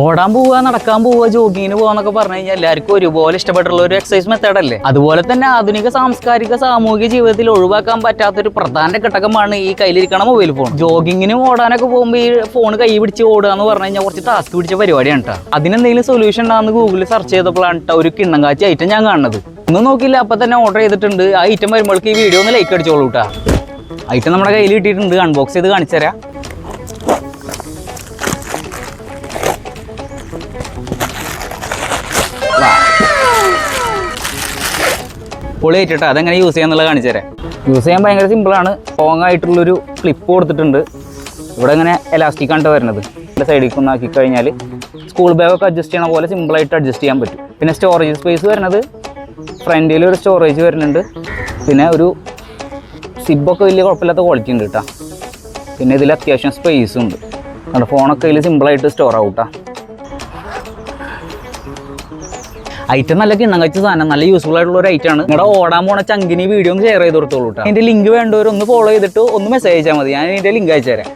ഓടാൻ പോവുക, നടക്കാൻ പോവുക, ജോഗിങ്ങിന് പോവാന്നൊക്കെ പറഞ്ഞു കഴിഞ്ഞാൽ എല്ലാവർക്കും ഒരുപോലെ ഇഷ്ടപ്പെട്ടുള്ള ഒരു എക്സസൈസ് മെത്തേഡ് അല്ലേ. അതുപോലെ തന്നെ ആധുനിക സാംസ്കാരിക സാമൂഹിക ജീവിതത്തിൽ ഒഴിവാക്കാൻ പറ്റാത്തൊരു പ്രധാന ഘടകമാണ് ഈ കയ്യിലിരിക്കണ മൊബൈൽ ഫോൺ. ജോഗിങ്ങിനും ഓടാനൊക്കെ പോകുമ്പോൾ ഈ ഫോൺ കൈ പിടിച്ച് ഓടുക എന്ന് പറഞ്ഞു കഴിഞ്ഞാൽ കുറച്ച് ടാസ്ക് പിടിച്ച പരിപാടിയാണ് കേട്ടോ. അതിനെന്തെങ്കിലും സൊല്യൂഷൻ ഉണ്ടാകുന്ന ഗൂഗിളിൽ സെർച്ച് ചെയ്തപ്പോഴാണ് കേട്ടോ ഒരു കിണ്ണം കാച്ചി ഐറ്റം ഞാൻ കാണുന്നത്. ഒന്നും നോക്കില്ല, അപ്പം തന്നെ ഓർഡർ ചെയ്തിട്ടുണ്ട്. ആ ഐറ്റം വരുമ്പോഴേക്ക് ഈ വീഡിയോ ഒന്ന് ലൈക്ക് അടിച്ചോളൂ കേട്ടോ. ഐറ്റം നമ്മുടെ കയ്യിൽ കിട്ടിയിട്ടുണ്ട്, അൺബോക്സ് ചെയ്ത് കാണിച്ചു തരാം. പൊളിയായിട്ടാ അതെങ്ങനെ യൂസ് ചെയ്യാന്നുള്ളത് കാണിച്ചു തരാം. യൂസ് ചെയ്യാൻ ഭയങ്കര സിമ്പിളാണ്. സ്ട്രോങ് ആയിട്ടുള്ളൊരു ക്ലിപ്പ് കൊടുത്തിട്ടുണ്ട്. ഇവിടെ ഇങ്ങനെ എലാസ്റ്റിക് ആണ് വരുന്നത്. ഇതിൻ്റെ സൈഡിലേക്ക് ഒന്ന് ആക്കി കഴിഞ്ഞാൽ സ്കൂൾ ബാഗൊക്കെ അഡ്ജസ്റ്റ് ചെയ്യണ പോലെ സിമ്പിളായിട്ട് അഡ്ജസ്റ്റ് ചെയ്യാൻ പറ്റും. പിന്നെ സ്റ്റോറേജ് സ്പേസ് വരുന്നത് ഫ്രണ്ടിൽ ഒരു സ്റ്റോറേജ് വരുന്നുണ്ട്. പിന്നെ ഒരു സിബൊക്കെ വലിയ കുഴപ്പമില്ലാത്ത ക്വാളിറ്റി ഉണ്ട് കേട്ടോ. പിന്നെ ഇതിൽ അത്യാവശ്യം സ്പേസും ഉണ്ട്. നമ്മുടെ ഫോണൊക്കെ ഇതിൽ സിമ്പിളായിട്ട് സ്റ്റോർ ആവും കേട്ടോ. ഐറ്റം നല്ല കിണ്ണം കച്ച സാധനം, നല്ല യൂസ്ഫുൾ ആയിട്ടുള്ള ഒരു ഐറ്റം ആണ്. നിങ്ങളുടെ ഓടാൻ പോണ ചങ്കിന് വീഡിയോ ഒന്ന് ഷെയർ ചെയ്ത് കൊടുത്തോളൂ കേട്ടോ. അതിൻ്റെ ലിങ്ക് വേണ്ടവർ ഒന്ന് ഫോളോ ചെയ്തിട്ട് ഒന്ന് മെസ്സേജ് അയച്ചാൽ മതി. ഞാൻ ഇതിൻ്റെ ലിങ്ക് അയച്ചു തരാം.